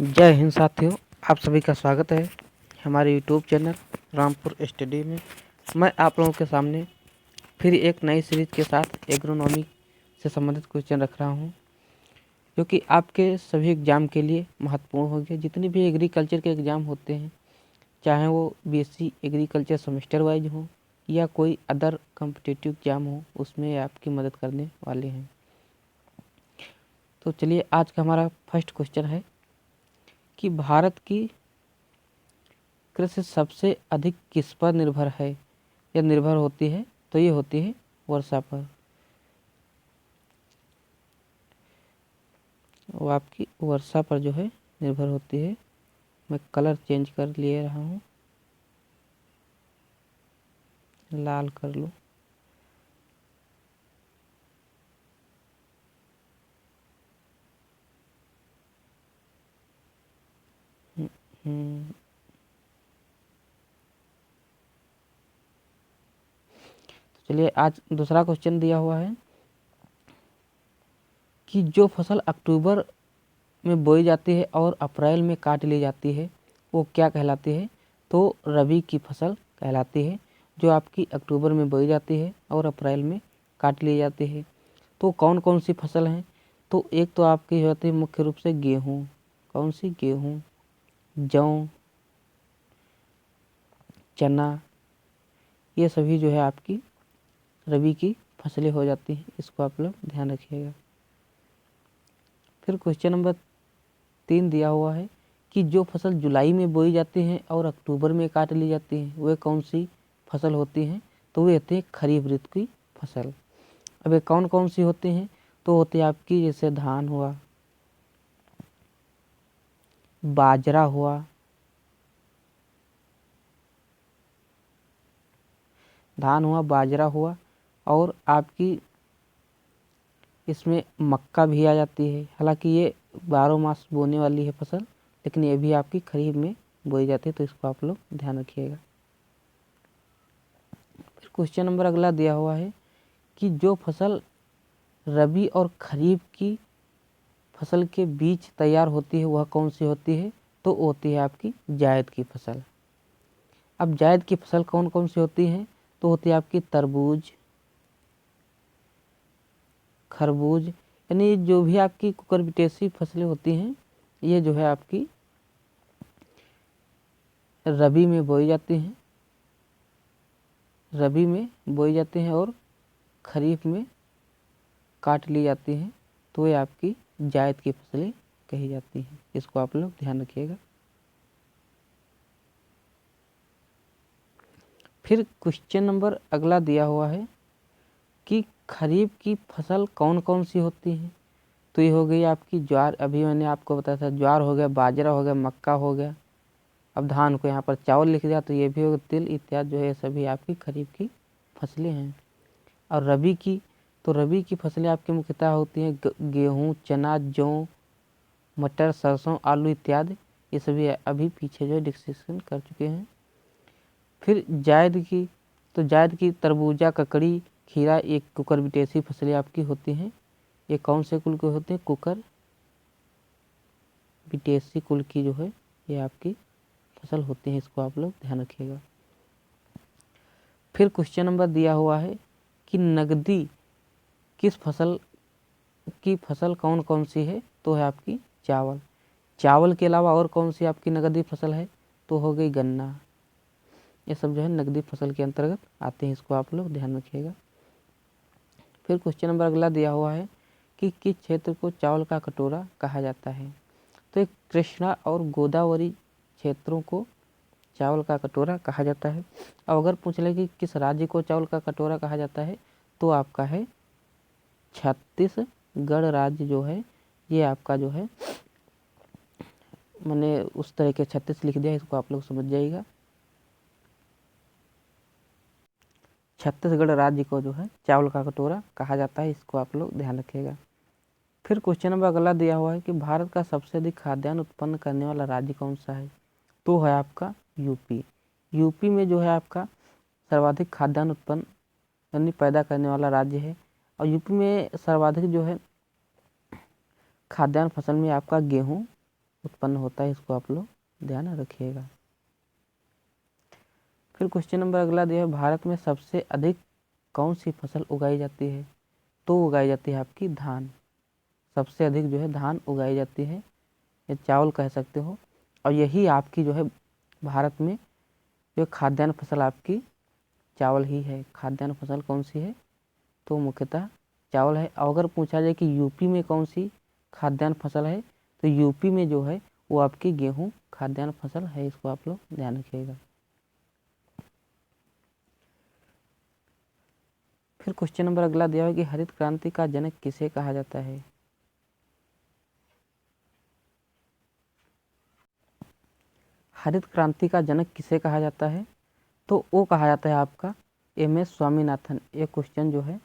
जय हिंद साथियों, आप सभी का स्वागत है हमारे यूट्यूब चैनल रामपुर स्टडी में। मैं आप लोगों के सामने फिर एक नई सीरीज के साथ एग्रोनॉमी से संबंधित क्वेश्चन रख रहा हूं, जो कि आपके सभी एग्ज़ाम के लिए महत्वपूर्ण होंगे। जितने भी एग्रीकल्चर के एग्ज़ाम होते हैं, चाहे वो बीएससी एग्रीकल्चर सेमेस्टर वाइज हो या कोई अदर कॉम्पिटिटिव एग्ज़ाम हो, उसमें आपकी मदद करने वाले हैं। तो चलिए, आज का हमारा फर्स्ट क्वेश्चन है कि भारत की कृषि सबसे अधिक किस पर निर्भर है या निर्भर होती है? तो ये होती है वर्षा पर। वो आपकी वर्षा पर जो है निर्भर होती है। मैं कलर चेंज कर ले रहा हूँ, लाल कर लो। तो चलिए, आज दूसरा क्वेश्चन दिया हुआ है कि जो फसल अक्टूबर में बोई जाती है और अप्रैल में काट ली जाती है, वो क्या कहलाती है? तो रबी की फसल कहलाती है, जो आपकी अक्टूबर में बोई जाती है और अप्रैल में काट ली जाती है। तो कौन कौन सी फसल हैं? तो एक तो आपकी होती है मुख्य रूप से गेहूँ। कौन सी? गेहूँ, जौ, चना, ये सभी जो है आपकी रबी की फसलें हो जाती हैं। इसको आप लोग ध्यान रखिएगा। फिर क्वेश्चन नंबर 3 दिया हुआ है कि जो फसल जुलाई में बोई जाती है और अक्टूबर में काट ली जाती है, वे कौन सी फसल होती हैं? तो वे होती है खरीफ ऋतु की फसल। अब ये कौन कौन सी होती हैं? तो होती है आपकी जैसे धान हुआ, बाजरा हुआ, बाजरा हुआ, और आपकी इसमें मक्का भी आ जाती है। हालांकि ये 12 मास बोने वाली है फसल, लेकिन ये भी आपकी खरीफ में बोई जाती है, तो इसको आप लोग ध्यान रखिएगा। फिर क्वेश्चन नंबर अगला दिया हुआ है कि जो फसल रबी और खरीफ की फसल के बीच तैयार होती है, वह कौन सी होती है? तो होती है आपकी जायद की फसल। अब जायद की फसल कौन कौन सी होती हैं? तो होती है आपकी तरबूज, खरबूज, यानी जो भी आपकी कुकुरबिटेसी फसलें होती हैं, ये जो है आपकी रबी में बोई जाती हैं, और खरीफ में काट ली जाती हैं। तो ये आपकी जायद की फसलें कही जाती हैं। इसको आप लोग ध्यान रखिएगा। फिर क्वेश्चन नंबर अगला दिया हुआ है कि खरीफ की फसल कौन कौन सी होती हैं? तो ये हो गई आपकी ज्वार। अभी मैंने आपको बताया था, ज्वार हो गया, बाजरा हो गया, मक्का हो गया। अब धान को यहाँ पर चावल लिख दिया, तो ये भी होगा तिल इत्यादि, जो है सभी आपकी खरीफ की फसलें हैं। और रबी की, तो रबी की फसलें आपकी मुख्यतः होती हैं गेहूँ, चना, जौ, मटर, सरसों, आलू इत्यादि। ये सभी अभी पीछे जो है डिस्कशन कर चुके हैं। फिर जायद की, तो जायद की तरबूजा, ककड़ी, खीरा, एक कुकुरबिटेसी फसलें आपकी होती हैं। ये कौन से कुल के होते हैं? कुकुरबिटेसी कुल की जो है ये आपकी फसल होती है। इसको आप लोग ध्यान रखिएगा। फिर क्वेश्चन नंबर दिया हुआ है कि नकदी किस फसल की फसल कौन कौन सी है? तो है आपकी चावल। चावल के अलावा और कौन सी आपकी नकदी फसल है? तो हो गई गन्ना। ये सब जो है नकदी फसल के अंतर्गत आते हैं। इसको आप लोग ध्यान रखिएगा। फिर क्वेश्चन नंबर अगला दिया हुआ है कि किस क्षेत्र को चावल का कटोरा कहा जाता है? तो एक कृष्णा और गोदावरी क्षेत्रों को चावल का कटोरा कहा जाता है। अब अगर पूछ ले कि किस राज्य को चावल का कटोरा कहा जाता है, तो आपका है छत्तीसगढ़ राज्य जो है, ये आपका जो है, मैंने उस तरह के 36 लिख दिया, इसको आप लोग समझ जाइएगा। छत्तीसगढ़ राज्य को जो है चावल का कटोरा कहा जाता है। इसको आप लोग ध्यान रखिएगा। फिर क्वेश्चन नंबर अगला दिया हुआ है कि भारत का सबसे अधिक खाद्यान्न उत्पन्न करने वाला राज्य कौन सा है? तो है आपका यूपी। यूपी में जो है आपका सर्वाधिक खाद्यान्न उत्पन्न यानी पैदा करने वाला राज्य है। और यूपी में सर्वाधिक जो है खाद्यान्न फसल में आपका गेहूँ उत्पन्न होता है, इसको आप लोग ध्यान रखिएगा। फिर क्वेश्चन नंबर अगला दिया है, भारत में सबसे अधिक कौन सी फसल उगाई जाती है? तो उगाई जाती है आपकी धान। सबसे अधिक जो है धान उगाई जाती है, या चावल कह सकते हो। और यही आपकी जो है भारत में जो खाद्यान्न फसल आपकी चावल ही है। खाद्यान्न फसल कौन सी है? तो मुख्यतः चावल है। और अगर पूछा जाए कि यूपी में कौन सी खाद्यान्न फसल है, तो यूपी में जो है वो आपकी गेहूँ खाद्यान्न फसल है, इसको आप लोग ध्यान रखिएगा। फिर क्वेश्चन नंबर अगला दिया है कि हरित क्रांति का जनक किसे कहा जाता है? हरित क्रांति का जनक किसे कहा जाता है? तो वो कहा जाता है आपका एम एस स्वामीनाथन। ये क्वेश्चन जो है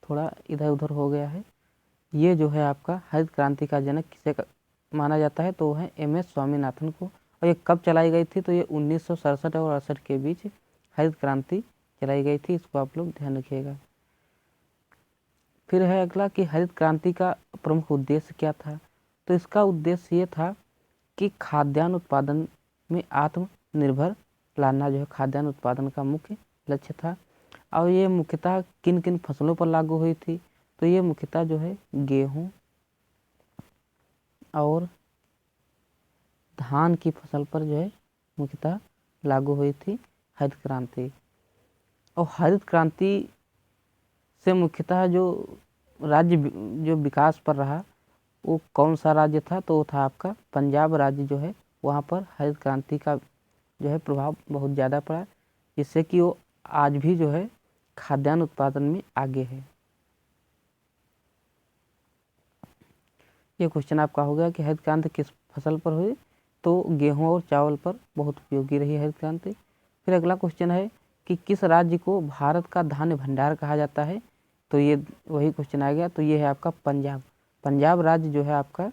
थोड़ा इधर उधर हो गया है। ये जो है आपका हरित क्रांति का जनक किसे माना जाता है? तो वो है एम एस स्वामीनाथन को। और ये कब चलाई गई थी? तो ये 1967 और 68 के बीच हरित क्रांति चलाई गई थी, इसको आप लोग ध्यान रखिएगा। फिर है अगला कि हरित क्रांति का प्रमुख उद्देश्य क्या था? तो इसका उद्देश्य ये था कि खाद्यान्न उत्पादन में आत्मनिर्भर लाना जो है खाद्यान्न उत्पादन का मुख्य लक्ष्य था। और ये मुख्यतः किन किन फसलों पर लागू हुई थी? तो ये मुख्यतः जो है गेहूँ और धान की फसल पर जो है मुख्यतः लागू हुई थी हरित क्रांति। और हरित क्रांति से मुख्यतः जो राज्य जो विकास पर रहा वो कौन सा राज्य था? तो वो था आपका पंजाब राज्य जो है, वहाँ पर हरित क्रांति का जो है प्रभाव बहुत ज़्यादा पड़ा, जिससे कि वो आज भी जो है खाद्यान्न उत्पादन में आगे है। ये क्वेश्चन आपका हो गया कि हरित क्रांति किस फसल पर हुई? तो गेहूं और चावल पर बहुत उपयोगी रही हरित क्रांति। फिर अगला क्वेश्चन है कि किस राज्य को भारत का धान्य भंडार कहा जाता है? तो ये वही क्वेश्चन आ गया। तो ये है आपका पंजाब। पंजाब राज्य जो है आपका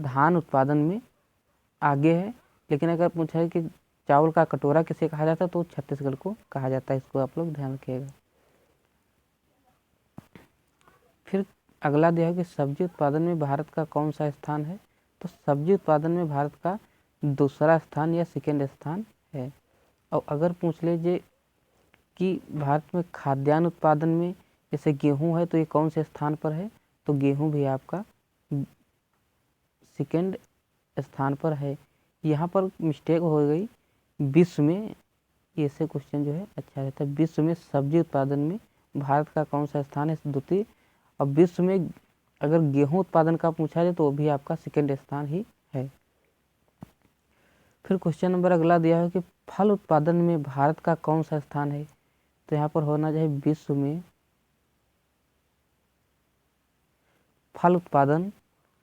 धान उत्पादन में आगे है। लेकिन अगर पूछा है कि चावल का कटोरा किसे कहा जाता है, तो छत्तीसगढ़ को कहा जाता है, इसको आप लोग ध्यान रखिएगा। फिर अगला दिया है कि सब्जी उत्पादन में भारत का कौन सा स्थान है? तो सब्जी उत्पादन में भारत का दूसरा स्थान या सेकेंड स्थान है। और अगर पूछ लीजिए कि भारत में खाद्यान्न उत्पादन में जैसे गेहूं है, तो ये कौन से स्थान पर है? तो गेहूं भी आपका सेकेंड स्थान पर है। यहाँ पर मिस्टेक हो गई विश्व में, ऐसे क्वेश्चन जो है अच्छा रहता है। विश्व में सब्जी उत्पादन में भारत का कौन सा स्थान है? द्वितीय। और विश्व में अगर गेहूं उत्पादन का पूछा जाए तो वो भी आपका सेकेंड स्थान ही है। फिर क्वेश्चन नंबर अगला दिया है कि फल उत्पादन में भारत का कौन सा स्थान है? तो यहाँ पर होना चाहिए विश्व में फल उत्पादन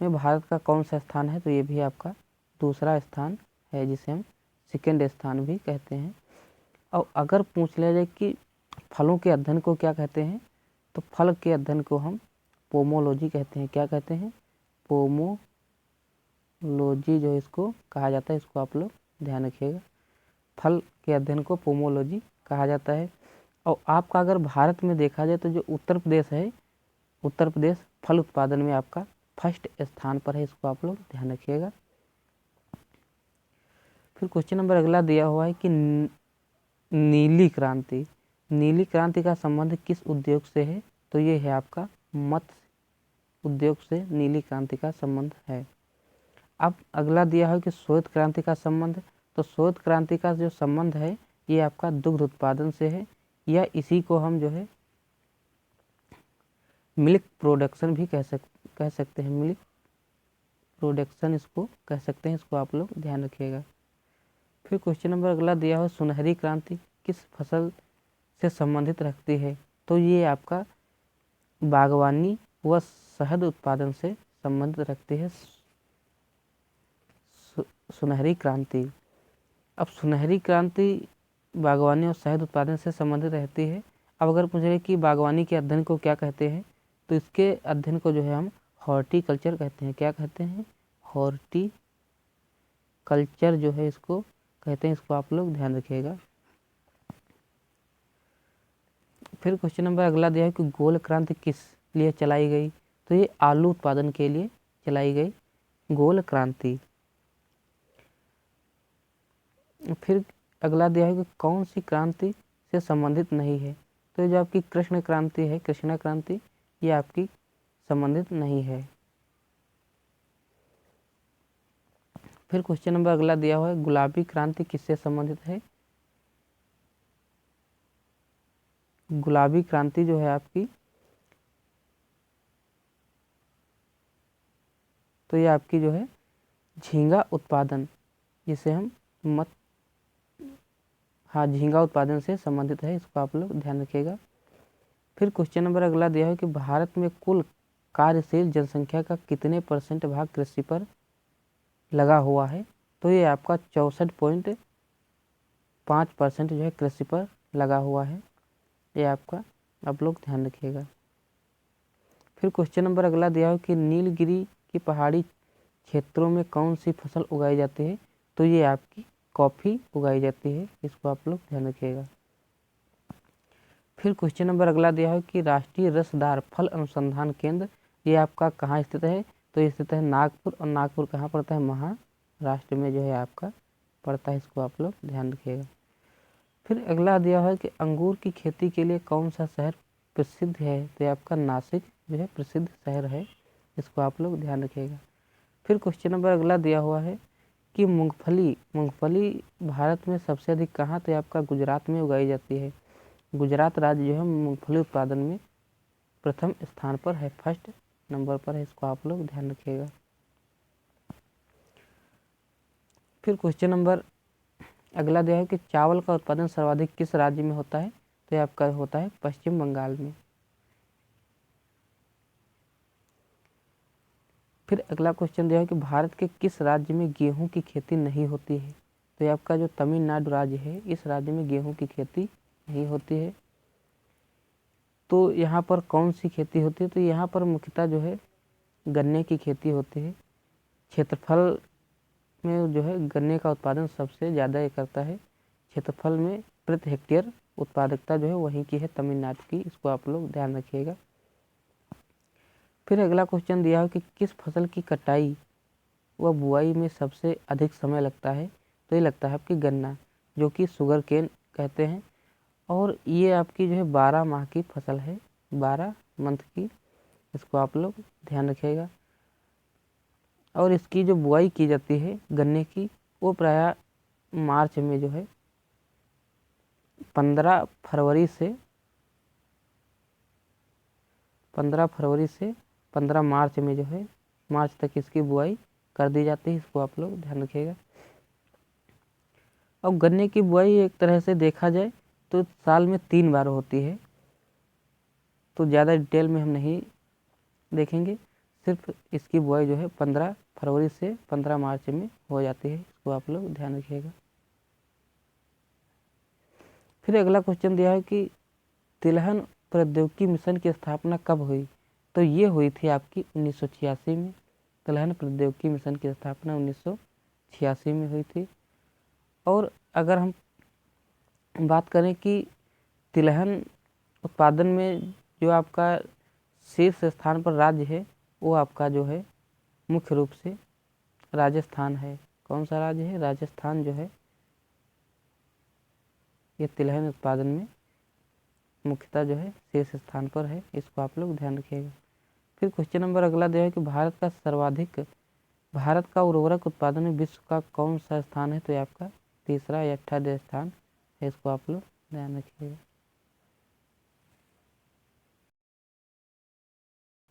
में भारत का कौन सा स्थान है? तो ये भी आपका दूसरा स्थान है, जिसे हम सेकेंड स्थान भी कहते हैं। और अगर पूछ लिया जाए कि फलों के अध्ययन को क्या कहते हैं? तो फल के अध्ययन को हम पोमोलॉजी कहते हैं। क्या कहते हैं? पोमोलॉजी जो इसको कहा जाता है, इसको आप लोग ध्यान रखिएगा। फल के अध्ययन को पोमोलॉजी कहा जाता है। और आपका अगर भारत में देखा जाए तो जो उत्तर प्रदेश है, उत्तर प्रदेश फल उत्पादन में आपका फर्स्ट स्थान पर है, इसको आप लोग ध्यान रखिएगा। फिर क्वेश्चन नंबर अगला दिया हुआ है कि नीली क्रांति, नीली क्रांति का संबंध किस उद्योग से है? तो ये है आपका मत्स्य उद्योग से नीली क्रांति का संबंध है। अब अगला दिया है कि श्वेत क्रांति का संबंध। तो श्वेत क्रांति का जो संबंध है ये आपका दुग्ध उत्पादन से है, या इसी को हम जो है मिल्क प्रोडक्शन भी कह सकते हैं। मिल्क प्रोडक्शन इसको कह सकते हैं, इसको आप लोग ध्यान रखिएगा। फिर क्वेश्चन नंबर अगला दिया हो सुनहरी क्रांति किस फसल से संबंधित रखती है? तो ये आपका बागवानी व शहद उत्पादन से संबंधित रखती है सुनहरी क्रांति। अब सुनहरी क्रांति बागवानी और शहद उत्पादन से संबंधित रहती है। अब अगर पूछे कि बागवानी के अध्ययन को क्या कहते हैं? तो इसके अध्ययन को जो है हम हॉर्टिकल्चर कहते हैं। क्या कहते हैं? हॉर्टिकल्चर जो है इसको कहते हैं, इसको आप लोग ध्यान रखिएगा। फिर क्वेश्चन नंबर अगला दिया है कि गोल क्रांति किस लिए चलाई गई? तो ये आलू उत्पादन के लिए चलाई गई। गोल क्रांति। फिर अगला दिया है कि कौन सी क्रांति से संबंधित नहीं है, तो जो आपकी कृष्ण क्रांति है, कृष्णा क्रांति, ये आपकी संबंधित नहीं है। फिर क्वेश्चन नंबर अगला दिया हुआ है गुलाबी क्रांति किससे संबंधित है। गुलाबी क्रांति जो है आपकी, तो ये आपकी जो है झींगा उत्पादन, जिसे हम झींगा उत्पादन से संबंधित है, इसको आप लोग ध्यान रखिएगा। फिर क्वेश्चन नंबर अगला दिया है कि भारत में कुल कार्यशील जनसंख्या का कितने % भाग कृषि पर लगा हुआ है, तो ये आपका 64.5% जो है कृषि पर लगा हुआ है, ये आपका आप लोग ध्यान रखिएगा। फिर क्वेश्चन नंबर अगला दिया है कि नीलगिरी की पहाड़ी क्षेत्रों में कौन सी फसल उगाई जाती है, तो ये आपकी कॉफ़ी उगाई जाती है, इसको आप लोग ध्यान रखिएगा। फिर क्वेश्चन नंबर अगला दिया है कि राष्ट्रीय रसदार फल अनुसंधान केंद्र ये आपका कहाँ स्थित है, तो ये स्थित है नागपुर, और नागपुर कहाँ पड़ता है, महाराष्ट्र में जो है आपका पड़ता है, इसको आप लोग ध्यान रखिएगा। फिर अगला दिया है कि अंगूर की खेती के लिए कौन सा शहर प्रसिद्ध है, तो ये आपका नासिक जो है प्रसिद्ध शहर है, इसको आप लोग ध्यान रखिएगा। फिर क्वेश्चन नंबर अगला दिया हुआ है कि मूंगफली भारत में सबसे अधिक कहाँ, तो आपका गुजरात में उगाई जाती है। गुजरात राज्य जो है मूंगफली उत्पादन में प्रथम स्थान पर है, फर्स्ट नंबर पर है, इसको आप लोग ध्यान रखिएगा। फिर क्वेश्चन नंबर अगला दिया है कि चावल का उत्पादन सर्वाधिक किस राज्य में होता है, तो ये आपका होता है पश्चिम बंगाल में। फिर अगला क्वेश्चन दिया है कि भारत के किस राज्य में गेहूं की खेती नहीं होती है, तो ये आपका जो तमिलनाडु राज्य है, इस राज्य में गेहूं की खेती नहीं होती है। तो यहाँ पर कौन सी खेती होती है, तो यहाँ पर मुख्यतः जो है गन्ने की खेती होती है। क्षेत्रफल में जो है गन्ने का उत्पादन सबसे ज़्यादा ये करता है, क्षेत्रफल में प्रति हेक्टेयर उत्पादकता जो है वहीं की है, तमिलनाडु की, इसको आप लोग ध्यान रखिएगा। फिर अगला क्वेश्चन दिया है कि किस फसल की कटाई व बुआई में सबसे अधिक समय लगता है, तो ये लगता है आपकी गन्ना, जो कि शुगर केन कहते हैं, और ये आपकी जो है 12 माह की फसल है, 12 मंथ की, इसको आप लोग ध्यान रखिएगा। और इसकी जो बुआई की जाती है गन्ने की, वो प्रायः मार्च में जो है 15 फरवरी से 15 मार्च में जो है मार्च तक इसकी बुआई कर दी जाती है, इसको आप लोग ध्यान रखिएगा। अब गन्ने की बुआई एक तरह से देखा जाए तो साल में 3 बार होती है, तो ज़्यादा डिटेल में हम नहीं देखेंगे, सिर्फ इसकी बुआई जो है 15 फरवरी से 15 मार्च में हो जाती है, इसको आप लोग ध्यान रखिएगा। फिर अगला क्वेश्चन दिया है कि तिलहन प्रौद्योगिकी मिशन की स्थापना कब हुई, तो ये हुई थी आपकी 1986 में। तिलहन प्रौद्योगिकी मिशन की स्थापना 1986 में हुई थी। और अगर हम बात करें कि तिलहन उत्पादन में जो आपका शीर्ष स्थान पर राज्य है, वो आपका जो है मुख्य रूप से राजस्थान है। कौन सा राज्य है, राजस्थान जो है ये तिलहन उत्पादन में मुख्यतः जो है शीर्ष स्थान पर है, इसको आप लोग ध्यान रखिएगा। फिर क्वेश्चन नंबर अगला दिया है कि भारत का उर्वरक उत्पादन में विश्व का कौन सा स्थान है, तो ये आपका तीसरा या 8वां स्थान है, इसको आप लोग ध्यान रखिएगा।